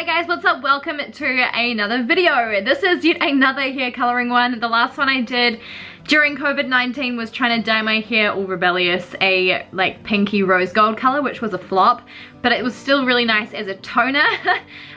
guys, what's up? Welcome to another video. This is yet another hair coloring one. The last one I did during COVID-19 was trying to dye my hair all rebellious, a like pinky rose gold color, which was a flop, but it was still really nice as a toner.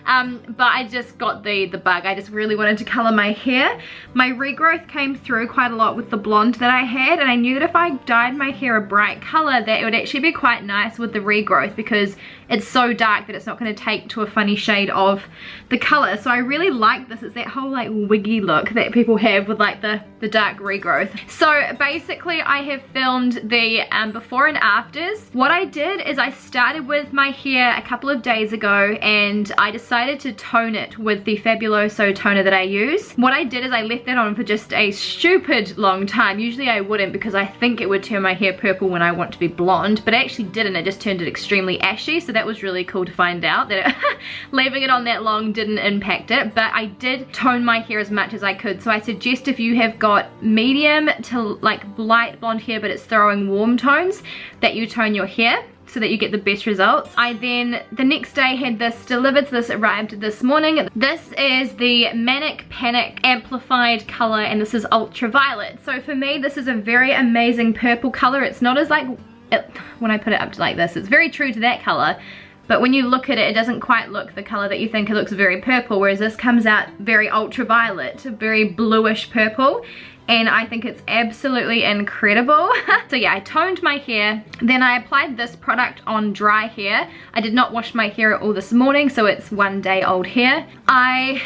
But I just got the bug. I just really wanted to color my hair. My regrowth came through quite a lot with the blonde that I had, and I knew that if I dyed my hair a bright color that it would actually be quite nice with the regrowth because it's so dark that it's not going to take to a funny shade of the color. So I really like this. It's that whole like wiggy look that people have with like the dark regrowth. So basically I have filmed the before and afters. What I did is I started with my hair a couple of days ago and I decided to tone it with the Fabuloso toner that I use. What I did is I left that on for just a stupid long time. Usually I wouldn't because I think it would turn my hair purple when I want to be blonde, but it actually didn't. It just turned it extremely ashy, so that was really cool to find out that leaving it on that long didn't impact it. But I did tone my hair as much as I could, so I suggest if you have got medium to like light blonde hair but it's throwing warm tones, that you tone your hair so that you get the best results. I then the next day had this delivered, so this arrived this morning. This is the Manic amplified color, and this is ultraviolet. So for me this is a very amazing purple color. It's not as like when I put it up to like this, it's very true to that color, but when you look at it, it doesn't quite look the color that you think. It looks very purple, whereas this comes out very ultraviolet, very bluish purple, and I think it's absolutely incredible. So yeah, I toned my hair, then I applied this product on dry hair. I did not wash my hair at all this morning, so it's 1 day old hair. I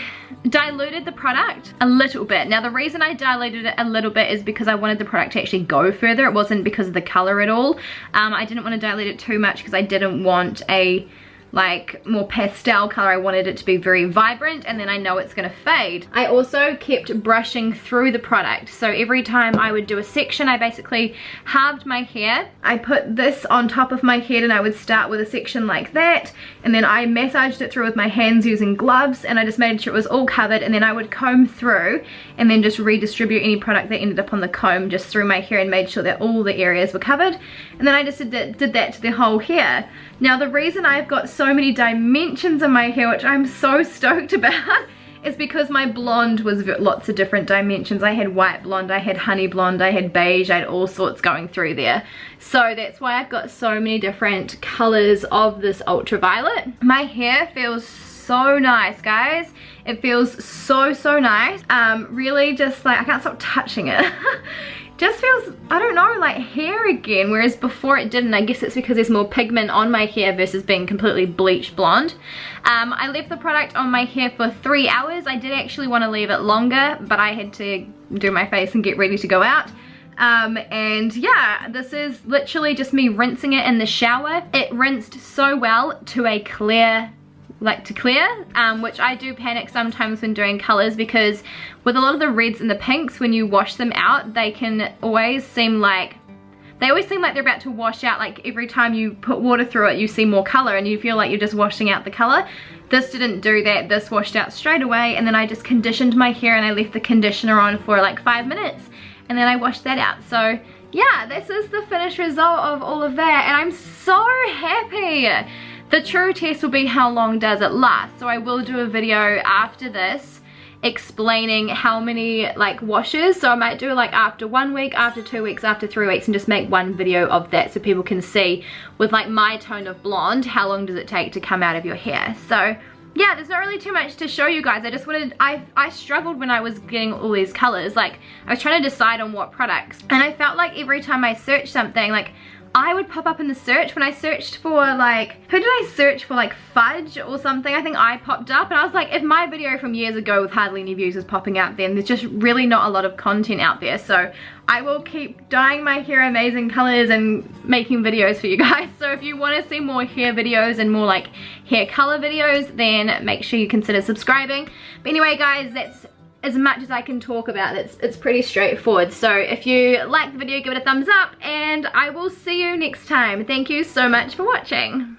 diluted the product a little bit. Now the reason I diluted it a little bit is because I wanted the product to actually go further. It wasn't because of the color at all. I didn't want to dilute it too much because I didn't want a like more pastel color. I wanted it to be very vibrant, and then I know it's gonna fade. I also kept brushing through the product, so every time I would do a section I basically halved my hair. I put this on top of my head and I would start with a section like that, and then I massaged it through with my hands using gloves, and I just made sure it was all covered, and then I would comb through and then just redistribute any product that ended up on the comb just through my hair and made sure that all the areas were covered, and then I just did that to the whole hair. Now the reason I've got so many dimensions in my hair, which I'm so stoked about, is because my blonde was lots of different dimensions. I had white blonde, I had honey blonde, I had beige, I had all sorts going through there. So that's why I've got so many different colors of this ultraviolet. My hair feels so nice, guys. It feels so nice. Really just like, I can't stop touching it. Just feels, I don't know, like hair again, whereas before it didn't. I guess it's because there's more pigment on my hair versus being completely bleached blonde. I left the product on my hair for 3 hours. I did actually want to leave it longer, but I had to do my face and get ready to go out. And yeah, this is literally just me rinsing it in the shower. It rinsed so well to a clear, which I do panic sometimes when doing colors, because with a lot of the reds and the pinks, when you wash them out, they can always seem like they're about to wash out. Like every time you put water through it, you see more color and you feel like you're just washing out the color. This didn't do that. This washed out straight away, and then I just conditioned my hair and I left the conditioner on for like 5 minutes, and then I washed that out. So yeah, this is the finished result of all of that, and I'm so happy. The true test will be how long does it last. So I will do a video after this explaining how many like washes. So I might do like after 1 week, after 2 weeks, after 3 weeks, and just make one video of that so people can see with like my tone of blonde, how long does it take to come out of your hair. So yeah, there's not really too much to show you guys. I just wanted, I struggled when I was getting all these colors. Like I was trying to decide on what products, and I felt like every time I searched something, like I would pop up in the search. When I searched for like, who did I search for, like fudge or something? I think I popped up, and I was like, if my video from years ago with hardly any views is popping up, then there's just really not a lot of content out there. So I will keep dyeing my hair amazing colors and making videos for you guys. So if you want to see more hair videos and more like hair color videos, then make sure you consider subscribing. But anyway guys, that's as much as I can talk about. It's pretty straightforward. So if you like the video, give it a thumbs up, and I will see you next time. Thank you so much for watching.